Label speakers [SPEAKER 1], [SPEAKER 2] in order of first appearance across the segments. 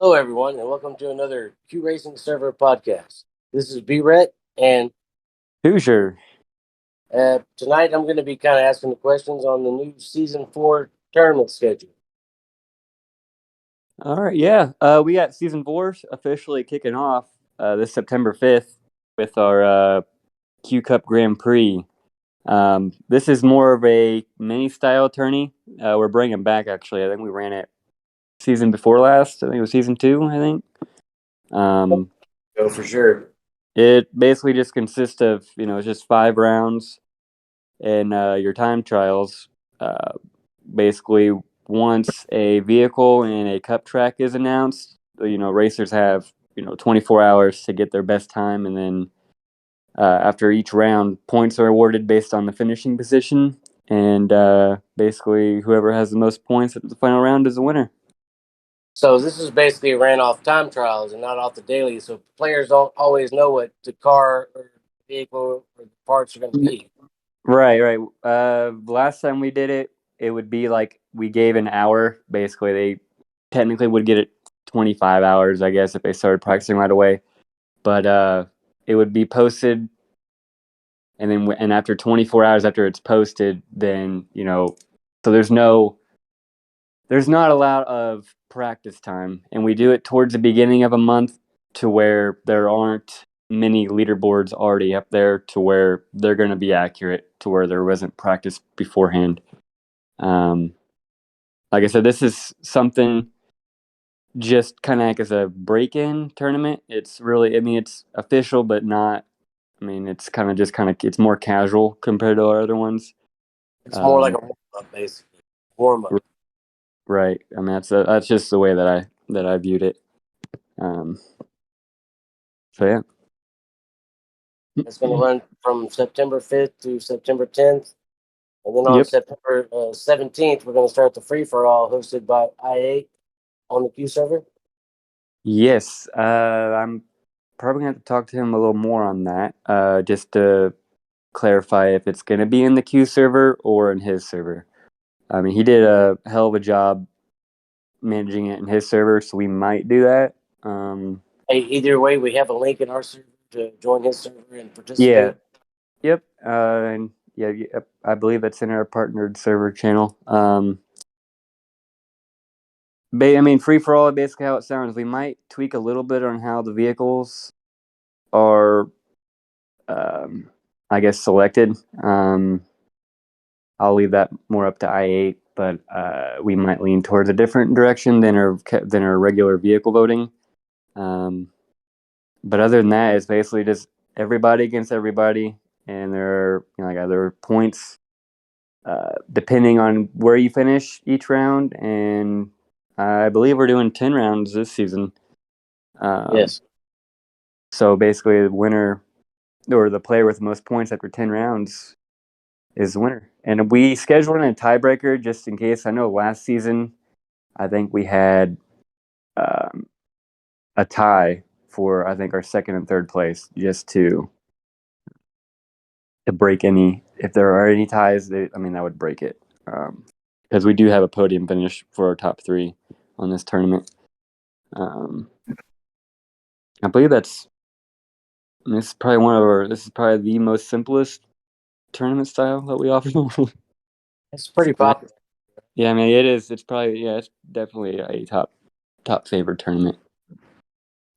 [SPEAKER 1] Hello, everyone, and welcome to another Q Racing Server podcast. This is B-Ret, and
[SPEAKER 2] Hoosier.
[SPEAKER 1] tonight I'm going to be kind of asking the questions on the new Season 4 tournament schedule.
[SPEAKER 2] All right, yeah. We got season 4 officially kicking off this September 5th with our Q Cup Grand Prix. This is more of a mini style tourney. We're bringing back actually. I think we ran it season before last. I think it was season 2. I think.
[SPEAKER 1] Oh, for sure.
[SPEAKER 2] It basically just consists of it's just 5 rounds and your time trials. Uh, Basically, once a vehicle in a cup track is announced, racers have 24 hours to get their best time, and then after each round, points are awarded based on the finishing position, and basically whoever has the most points at the final round is the winner.
[SPEAKER 1] So this is basically ran off time trials and not off the daily, so players don't always know what the car or vehicle or the parts are going to be.
[SPEAKER 2] Right, right. Last time we did it, it would be like we gave an hour. Basically, they technically would get it 25 hours, I guess, if they started practicing right away. But it would be posted, and then after 24 hours after it's posted, then so there's not a lot of practice time, and we do it towards the beginning of a month to where there aren't many leaderboards already up there to where they're going to be accurate to where there wasn't practice beforehand. Um, like I said, this is something just kind of like as a break-in tournament. It's really, I mean, it's official, but not. I mean, it's it's more casual compared to our other ones.
[SPEAKER 1] It's more like
[SPEAKER 2] Um,
[SPEAKER 1] a warm up, basically. Warm up.
[SPEAKER 2] right. I mean, that's just the way that I viewed it. Um, so yeah.
[SPEAKER 1] It's going to run from September 5th to September 10th. And then on
[SPEAKER 2] Yep.
[SPEAKER 1] September 17th, we're going to start the free for all hosted by I8 on the Q server.
[SPEAKER 2] Yes. I'm probably gonna have to talk to him a little more on that. Just to clarify if it's gonna be in the Q server or in his server. I mean, he did a hell of a job managing it in his server, so we might do that.
[SPEAKER 1] Hey, either way, we have a link in our server to join his server and
[SPEAKER 2] Yeah.
[SPEAKER 1] participate.
[SPEAKER 2] Yep. And yeah, yep, I believe it's in our partnered server channel. I mean, free for all, basically how it sounds. We might tweak a little bit on how the vehicles are, um, I guess, selected. I'll leave that more up to I8, but we might lean towards a different direction than our regular vehicle voting. Um, but other than that, it's basically just everybody against everybody, and there are points depending on where you finish each round. And I believe we're doing 10 rounds this season. Um,
[SPEAKER 1] Yes.
[SPEAKER 2] so basically, the winner or the player with the most points after 10 rounds is the winner. And we scheduled in a tiebreaker just in case. I know last season, I think we had um, a tie for I think our second and third place, just to break any. If there are any ties, I mean that would break it because we do have a podium finish for our top three on this tournament. Um, I believe this is probably this is probably the most simplest tournament style that we offer.
[SPEAKER 1] It's pretty popular.
[SPEAKER 2] Yeah, I mean it is. It's probably it's definitely a top favorite tournament.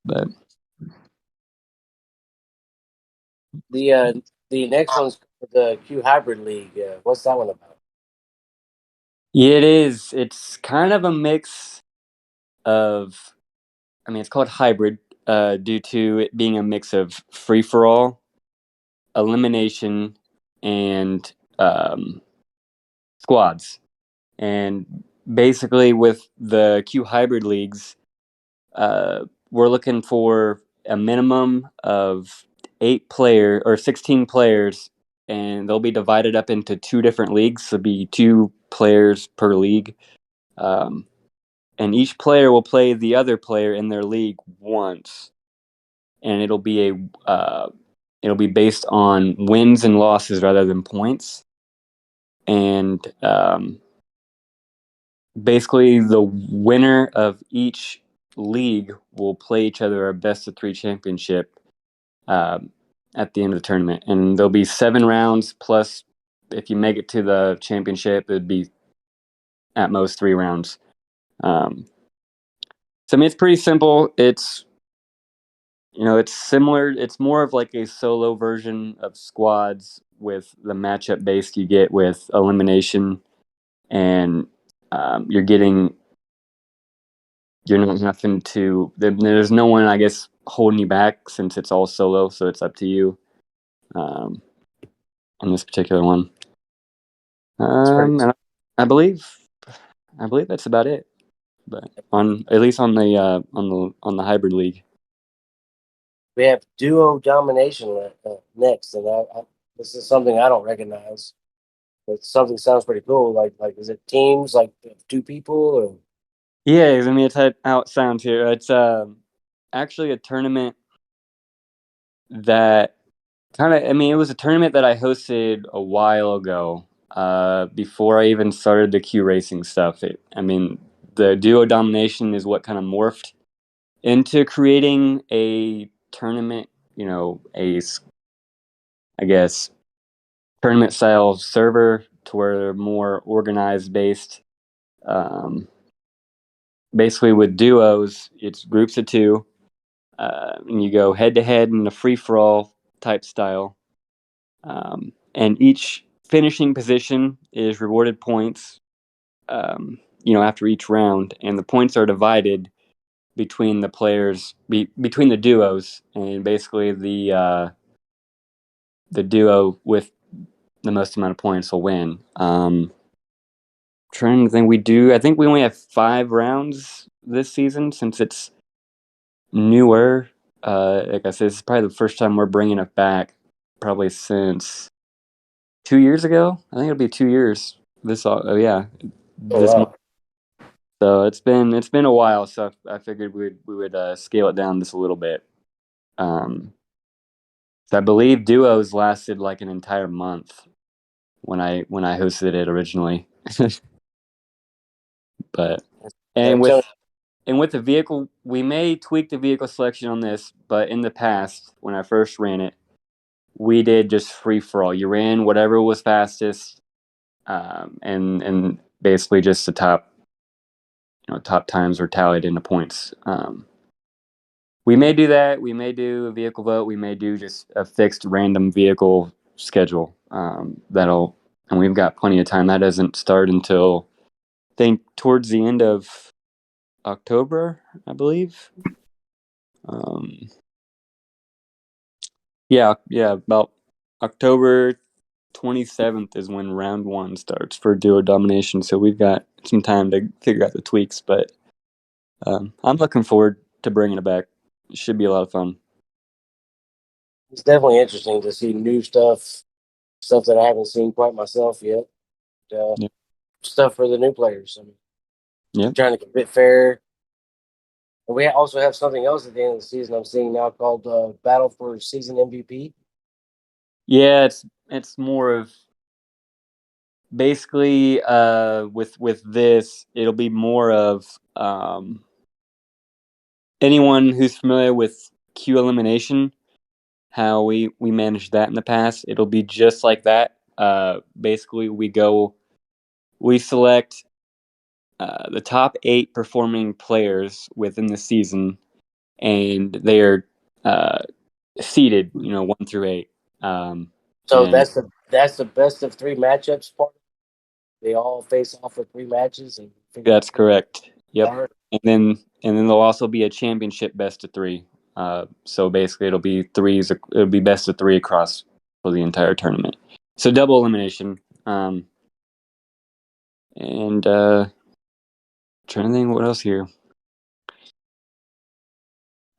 [SPEAKER 2] But
[SPEAKER 1] The uh, the next one's the Q Hybrid League. What's that one about?
[SPEAKER 2] yeah, it is. It's kind of a mix of. I mean, it's called hybrid due to it being a mix of free for all, elimination, and squads. And basically, with the Q hybrid leagues, we're looking for a minimum of 16 players, and they'll be divided up into two different leagues. So, be 2 players per league. Um, and each player will play the other player in their league once, and it'll be based on wins and losses rather than points. And basically, the winner of each league will play each other a best of three championship um, at the end of the tournament, and there'll be 7 rounds plus. If you make it to the championship, it'd be at most 3 rounds. Um, so I mean, it's pretty simple. It's similar. It's more of like a solo version of squads with the matchup based you get with elimination, and you're getting you're not having to. There's no one, I guess, holding you back since it's all solo. So it's up to you um, on this particular one.
[SPEAKER 1] It's pretty.
[SPEAKER 2] And I believe that's about it. But on at least on the hybrid league.
[SPEAKER 1] We have duo domination next, and this is something I don't recognize, but something sounds pretty cool. Like is it teams like two people or?
[SPEAKER 2] Yeah, I mean it's how it sounds here. It's actually a tournament that I mean, it was a tournament that I hosted a while ago, before I even started the Q racing stuff. I mean, the duo domination is what kind of morphed into creating a tournament, I guess, tournament style server to where they're more organized based. Um, Basically, with duos, it's groups of two, and you go head to head in a free for all type style. And each finishing position is rewarded points, after each round, and the points are divided between the players, between the duos, and basically the duo with the most amount of points will win. Trying to think, I think we only have 5 rounds this season since it's newer. Like I said, this is probably the first time we're bringing it back, probably since 2 years ago. I think it'll be 2 years. Oh yeah,
[SPEAKER 1] Oh
[SPEAKER 2] this month.
[SPEAKER 1] wow,
[SPEAKER 2] So it's been a while. So I figured we would scale it down just a little bit. Um, so I believe duos lasted like an entire month when I hosted it originally. But
[SPEAKER 1] I'm
[SPEAKER 2] and
[SPEAKER 1] telling
[SPEAKER 2] with the vehicle, we may tweak the vehicle selection on this. But in the past, when I first ran it, we did just free for all. You ran whatever was fastest, and basically just the top times were tallied into points. We may do that. We may do a vehicle vote. We may do just a fixed random vehicle schedule. And we've got plenty of time. That doesn't start until I think towards the end of October, I believe. Um, yeah, about October 27th is when round one starts for duo domination. So we've got some time to figure out the tweaks, but I'm looking forward to bringing it back. It should be a lot of fun.
[SPEAKER 1] it's definitely interesting to see new stuff that I haven't seen quite myself yet. Uh,
[SPEAKER 2] Yep.
[SPEAKER 1] Stuff for the new players. I mean,
[SPEAKER 2] Yep.
[SPEAKER 1] trying to keep it fair. And we also have something else at the end of the season I'm seeing now called Battle for Season MVP.
[SPEAKER 2] Yeah, it's more of basically with this, it'll be more of anyone who's familiar with Q elimination, how we managed that in the past. It'll be just like that. Basically, we select the top 8 performing players within the season, and they are uh, seeded, 1 through 8.
[SPEAKER 1] So
[SPEAKER 2] And
[SPEAKER 1] that's the best of three matchups part. They all face off for three matches and figure out
[SPEAKER 2] that's correct.
[SPEAKER 1] who
[SPEAKER 2] Yep.
[SPEAKER 1] are.
[SPEAKER 2] And then there'll also be a championship best of 3. So basically, it'll be threes. It'll be best of 3 across for the entire tournament. So double elimination. And trying to think what else here.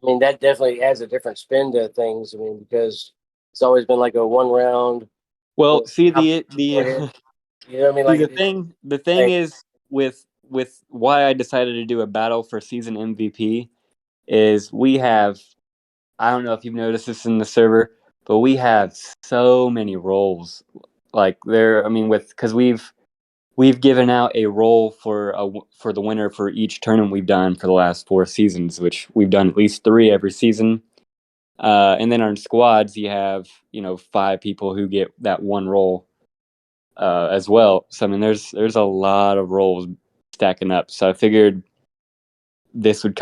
[SPEAKER 1] I mean, that definitely adds a different spin to things. I mean, because it's always been like a one round,
[SPEAKER 2] Well, see
[SPEAKER 1] top
[SPEAKER 2] the
[SPEAKER 1] four
[SPEAKER 2] the
[SPEAKER 1] hit. You know what I mean?
[SPEAKER 2] see
[SPEAKER 1] Like
[SPEAKER 2] the thing
[SPEAKER 1] like,
[SPEAKER 2] is with why I decided to do a battle for season MVP is we have, I don't know if you've noticed this in the server, but we have so many roles. Like there, I mean, with because we've given out a role for the winner for each tournament we've done for the last 4 seasons, which we've done at least 3 every season. And then on squads, you have 5 people who get that one role as well. So I mean, there's a lot of roles stacking up. So I figured this would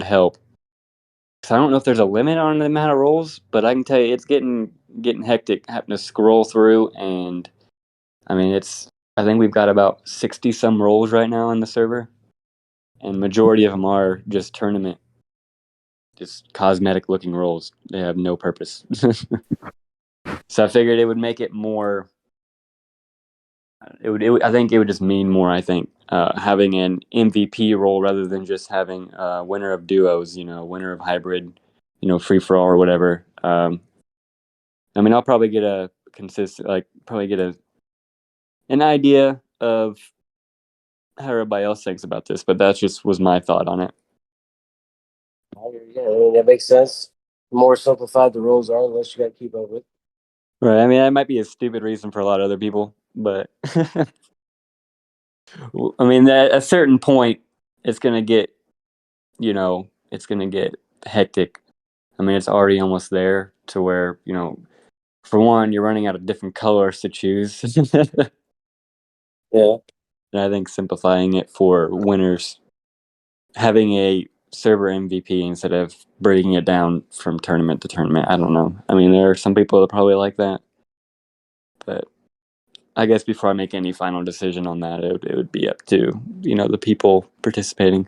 [SPEAKER 2] help. So I don't know if there's a limit on the amount of roles, but I can tell you it's getting hectic having to scroll through. And I mean, I think we've got about 60 some roles right now on the server, and majority of them are just tournament, just cosmetic looking roles. They have no purpose. So I figured it would make it more. I think it would just mean more. I think having an MVP role rather than just having winner of duos, winner of hybrid, free for all or whatever. I mean, I'll probably get a consistent, like, probably get an idea of how everybody else thinks about this, but that just was my thought on it.
[SPEAKER 1] Yeah, I mean that makes sense. The more simplified the rules are, the less you got to keep up with.
[SPEAKER 2] Right. I mean, that might be a stupid reason for a lot of other people, but I mean, at a certain point, it's gonna get, it's gonna get hectic. I mean, it's already almost there to where, for one, you're running out of different colors to choose.
[SPEAKER 1] Yeah.
[SPEAKER 2] And I think simplifying it for winners, having a server MVP instead of breaking it down from tournament to tournament. I don't know. I mean, there are some people that probably like that, but I guess before I make any final decision on that, it would be up to the people participating.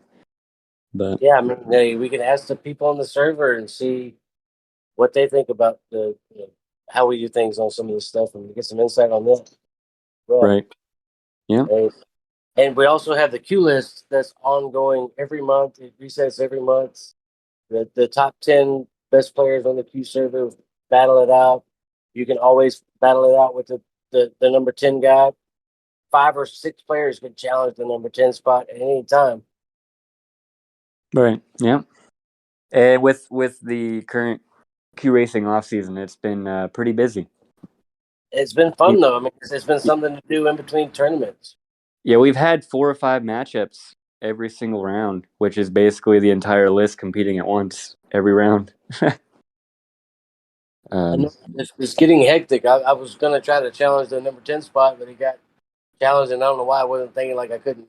[SPEAKER 2] But
[SPEAKER 1] Yeah, I mean, hey, we can ask the people on the server and see what they think about how we do things on some of this stuff and get some insight on that. Well,
[SPEAKER 2] right, yeah,
[SPEAKER 1] and we also have the queue list that's ongoing every month. It resets every month. The top 10 best players on the queue server battle it out. You can always battle it out with the number 10 guy. 5 or 6 players can challenge the number 10 spot at any time.
[SPEAKER 2] right, yeah. And with the current Q racing off season, it's been pretty busy.
[SPEAKER 1] It's been fun though. I mean, it's been something to do in between tournaments.
[SPEAKER 2] Yeah, we've had 4 or 5 matchups every single round, which is basically the entire list competing at once every round.
[SPEAKER 1] I
[SPEAKER 2] um,
[SPEAKER 1] know it's getting hectic. I was gonna try to challenge the number 10 spot, but it got challenged, and I don't know why I wasn't thinking like I couldn't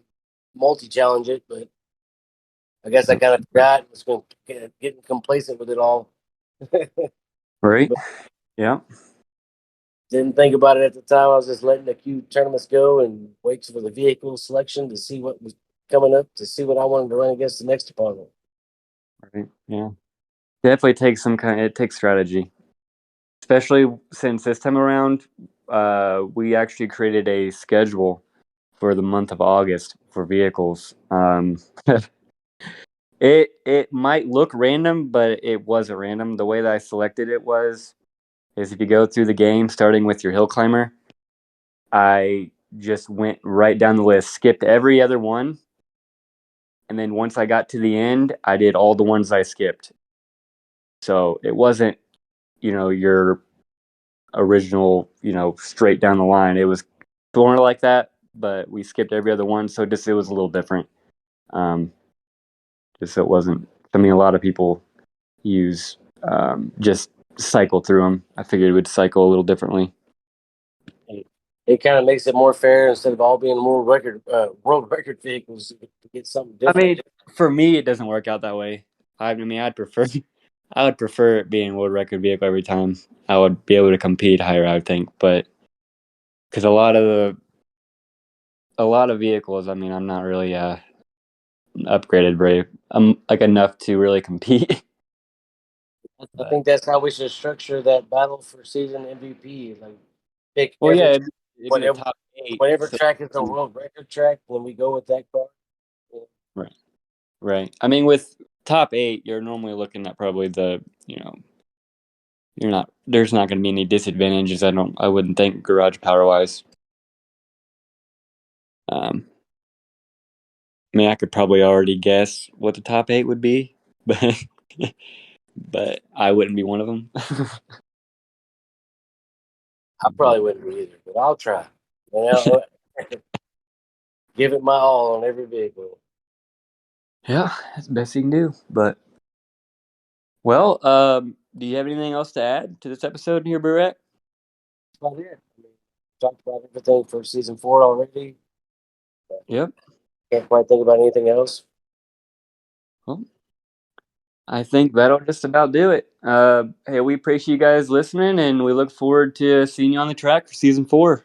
[SPEAKER 1] multi challenge it, but I guess I kind of forgot. I was going getting complacent with it all.
[SPEAKER 2] right?
[SPEAKER 1] But
[SPEAKER 2] Yeah.
[SPEAKER 1] didn't think about it at the time. I was just letting the queue tournaments go and wait for the vehicle selection to see what was coming up to see what I wanted to run against the next opponent.
[SPEAKER 2] Right. Yeah. Definitely takes it takes strategy, especially since this time around, we actually created a schedule for the month of August for vehicles. It might look random, but it wasn't random. The way that I selected it is if you go through the game, starting with your hill climber, I just went right down the list, skipped every other one, and then once I got to the end, I did all the ones I skipped. So it wasn't, your original, straight down the line. It was more like that, but we skipped every other one, so just it was a little different. Um, just so it wasn't. I mean, a lot of people use just cycle through them. I figured it would cycle a little differently.
[SPEAKER 1] It kind of makes it more fair instead of all being world record vehicles to get something
[SPEAKER 2] I
[SPEAKER 1] different.
[SPEAKER 2] mean, for me, it doesn't work out that way. I mean, I'd prefer, I would prefer it being world record vehicle every time. I would be able to compete higher, I would think, but because a lot of vehicles, I mean, I'm not really upgraded very, like enough to really compete.
[SPEAKER 1] I
[SPEAKER 2] But
[SPEAKER 1] think that's how we should structure that battle for season MVP. Like pick
[SPEAKER 2] well, yeah, it'd be the
[SPEAKER 1] whatever
[SPEAKER 2] top eight.
[SPEAKER 1] whatever
[SPEAKER 2] So
[SPEAKER 1] track is the world record track, then we go with that car. Yeah.
[SPEAKER 2] right, right. I mean, with top eight, you're normally looking at probably you're not. There's not going to be any disadvantages. I wouldn't think garage power wise. Um, I mean, I could probably already guess what the top eight would be, but but I wouldn't be one of them.
[SPEAKER 1] I probably wouldn't be either, but I'll try. You know, Give it my all on every vehicle.
[SPEAKER 2] Yeah, that's the best you can do. But well, do you have anything else to add to this episode here, Burrett?
[SPEAKER 1] That's about it. I mean, talked about everything for season 4 already.
[SPEAKER 2] Yep.
[SPEAKER 1] Can't quite think about anything else.
[SPEAKER 2] Well, I think that'll just about do it. Hey, we appreciate you guys listening, and we look forward to seeing you on the track for season 4.